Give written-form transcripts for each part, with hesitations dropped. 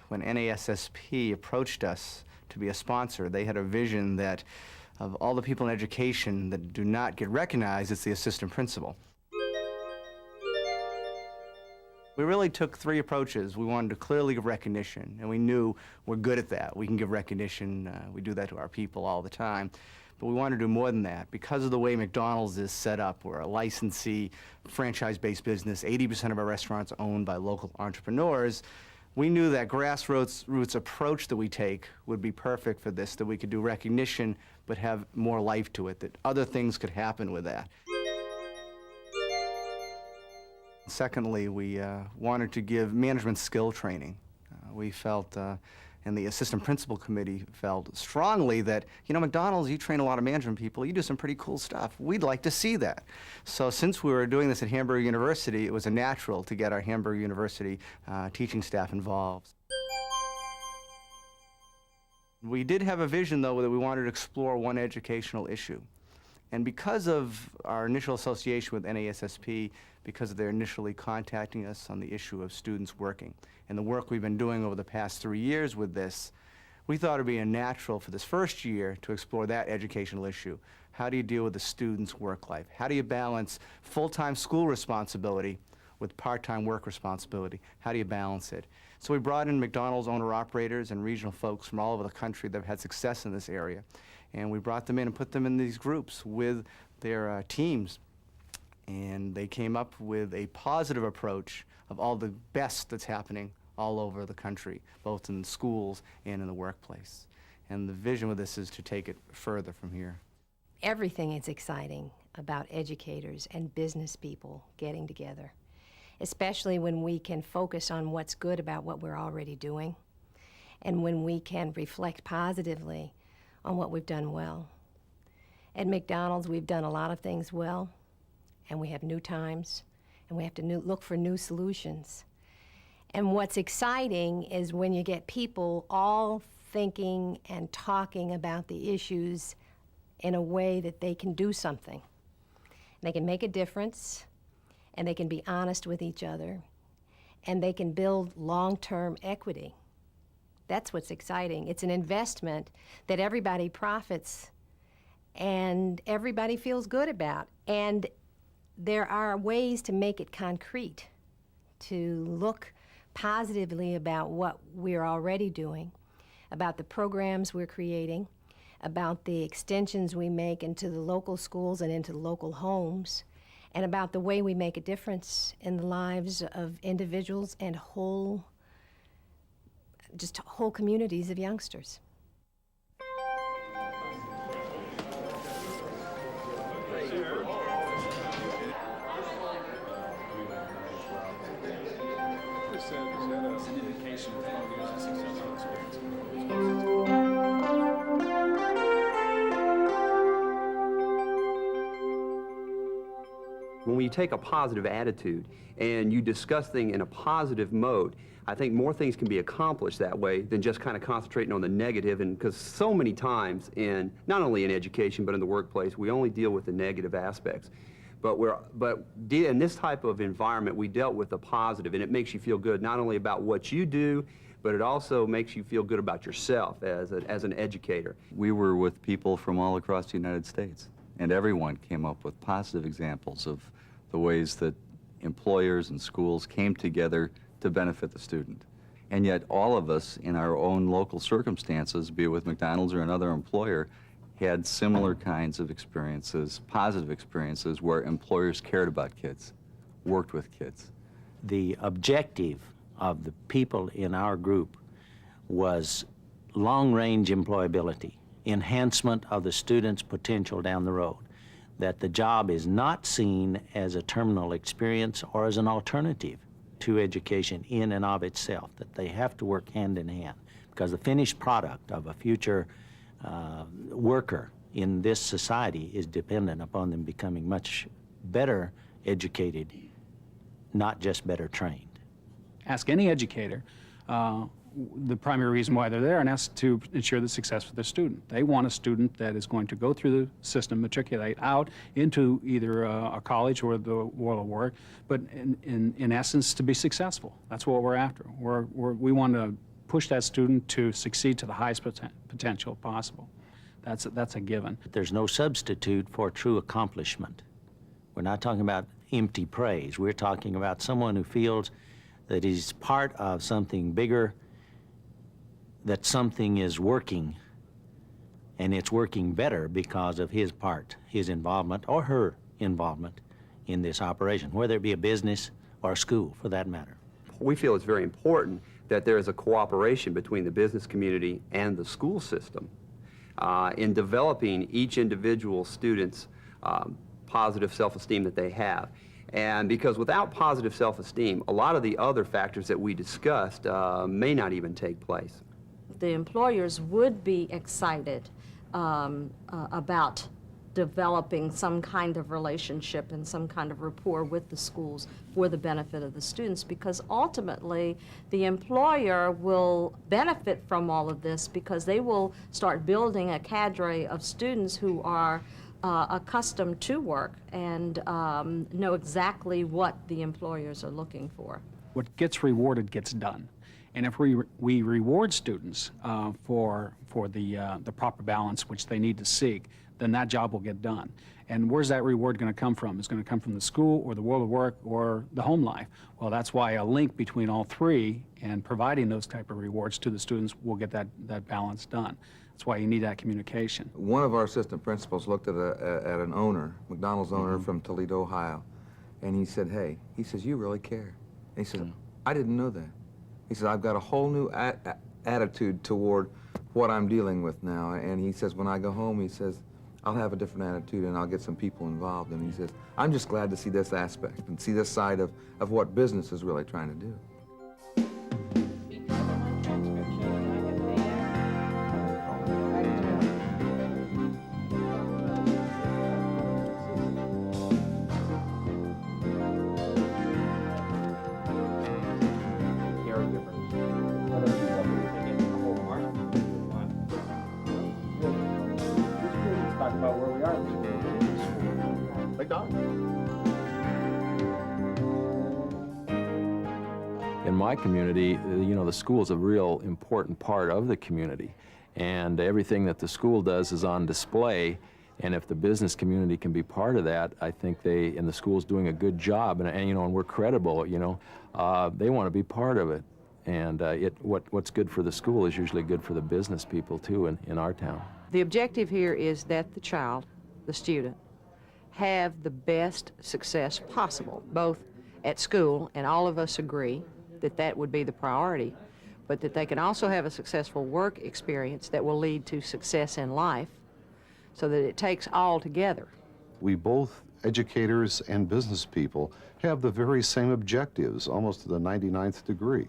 when NASSP approached us to be a sponsor, they had a vision that of all the people in education that do not get recognized, it's the assistant principal. We really took three approaches. We wanted to clearly give recognition, and we knew we're good at that. We can give recognition. We do that to our people all the time. But we wanted to do more than that. Because of the way McDonald's is set up, we're a licensee, franchise-based business. 80% of our restaurants are owned by local entrepreneurs. We knew that grassroots approach that we take would be perfect for this, that we could do recognition but have more life to it, that other things could happen with that. Secondly, we wanted to give management skill training. We felt, and the assistant principal committee felt strongly that, you know, McDonald's, you train a lot of management people, you do some pretty cool stuff. We'd like to see that. So since we were doing this at Hamburg University, it was a natural to get our Hamburg University teaching staff involved. We did have a vision, though, that we wanted to explore one educational issue. And because of our initial association with NASSP, because of their initially contacting us on the issue of students working, and the work we've been doing over the past 3 years with this, we thought it would be a natural for this first year to explore that educational issue. How do you deal with the student's work life? How do you balance full-time school responsibility with part-time work responsibility? How do you balance it? So we brought in McDonald's owner-operators and regional folks from all over the country that have had success in this area. And we brought them in and put them in these groups with their teams. And they came up with a positive approach of all the best that's happening all over the country, both in schools and in the workplace. And the vision with this is to take it further from here. Everything is exciting about educators and business people getting together, especially when we can focus on what's good about what we're already doing, and when we can reflect positively on what we've done well. At McDonald's, we've done a lot of things well, and we have new times, and we have to look for new solutions. And what's exciting is when you get people all thinking and talking about the issues in a way that they can do something. They can make a difference, and they can be honest with each other, and they can build long-term equity. That's what's exciting. It's an investment that everybody profits and everybody feels good about. And there are ways to make it concrete, to look positively about what we're already doing, about the programs we're creating, about the extensions we make into the local schools and into the local homes, and about the way we make a difference in the lives of individuals and whole communities of youngsters. When you take a positive attitude and you discuss things in a positive mode, I think more things can be accomplished that way than just kind of concentrating on the negative. And because so many times not only in education but in the workplace, we only deal with the negative aspects. But in this type of environment, we dealt with the positive, and it makes you feel good not only about what you do, but it also makes you feel good about yourself as an educator. We were with people from all across the United States, and everyone came up with positive examples of the ways that employers and schools came together to benefit the student. And yet all of us in our own local circumstances, be it with McDonald's or another employer, had similar kinds of experiences, positive experiences, where employers cared about kids, worked with kids. The objective of the people in our group was long-range employability, enhancement of the student's potential down the road, that the job is not seen as a terminal experience or as an alternative to education in and of itself, that they have to work hand in hand, because the finished product of a future worker in this society is dependent upon them becoming much better educated, not just better trained. Ask any educator the primary reason why they're there, and that's to ensure the success for their student. They want a student that is going to go through the system, matriculate out into either a college or the world of work, but in essence to be successful. That's what we're after. We want to push that student to succeed to the highest potential possible. That's a given. There's no substitute for true accomplishment. We're not talking about empty praise. We're talking about someone who feels that he's part of something bigger, that something is working, and it's working better because of his part, his involvement, or her involvement in this operation, whether it be a business or a school, for that matter. We feel it's very important that there is a cooperation between the business community and the school system in developing each individual student's positive self-esteem that they have. And because without positive self-esteem, a lot of the other factors that we discussed may not even take place. The employers would be excited about developing some kind of relationship and some kind of rapport with the schools for the benefit of the students, because ultimately the employer will benefit from all of this because they will start building a cadre of students who are accustomed to work and know exactly what the employers are looking for. What gets rewarded gets done. And if we reward students for the proper balance which they need to seek, then that job will get done. And where's that reward going to come from? It's going to come from the school or the world of work or the home life. Well, that's why a link between all three and providing those type of rewards to the students will get that balance done. That's why you need that communication. One of our assistant principals looked at an owner, McDonald's owner from Toledo, Ohio, and he said, hey, he says, you really care. And he said, I didn't know that. He said, I've got a whole new attitude toward what I'm dealing with now. And he says, when I go home, he says, I'll have a different attitude and I'll get some people involved. And he says, I'm just glad to see this aspect and see this side of what business is really trying to do. In my community, you know, the school is a real important part of the community, and everything that the school does is on display. And if the business community can be part of that, I think and the school's doing a good job, and you know, and we're credible. You know, they want to be part of it, and what's good for the school is usually good for the business people too in our town. The objective here is that the child, the student, have the best success possible, both at school, and all of us agree that that would be the priority, but that they can also have a successful work experience that will lead to success in life, so that it takes all together. We both, educators and business people, have the very same objectives, almost to the 99th degree.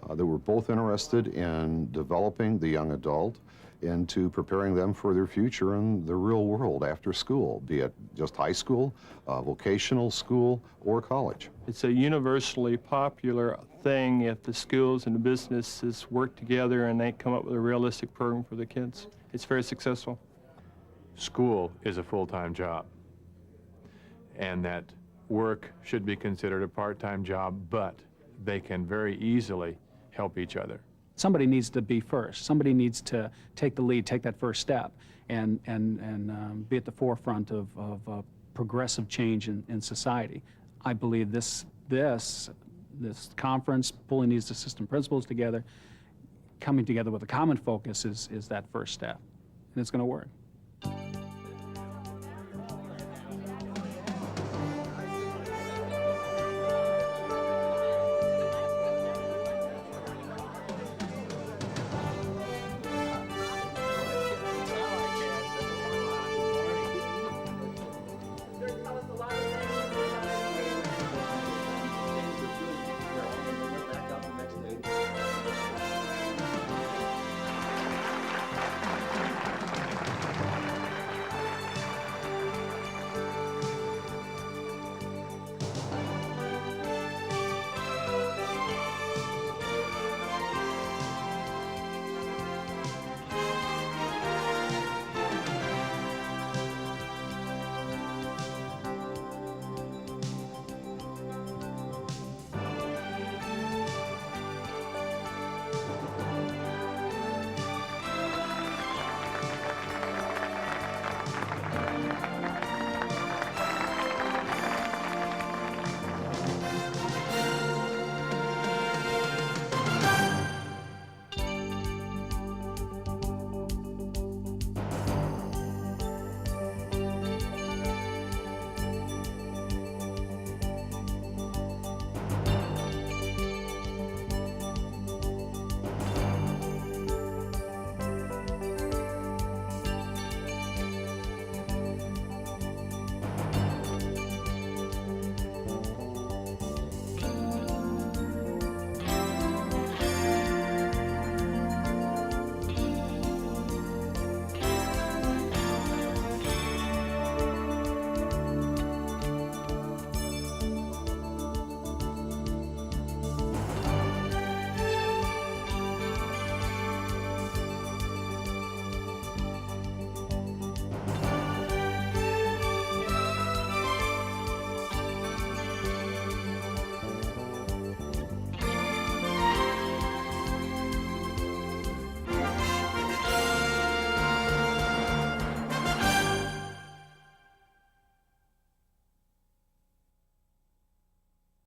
That we're both interested in developing the young adult into preparing them for their future in the real world after school, be it just high school, vocational school, or college. It's a universally popular thing if the schools and the businesses work together and they come up with a realistic program for the kids. It's very successful. School is a full-time job, and that work should be considered a part-time job, but they can very easily help each other. Somebody needs to be first. Somebody needs to take the lead, take that first step, and be at the forefront of progressive change in society. I believe this conference, pulling these assistant principals together, coming together with a common focus is that first step, and it's going to work.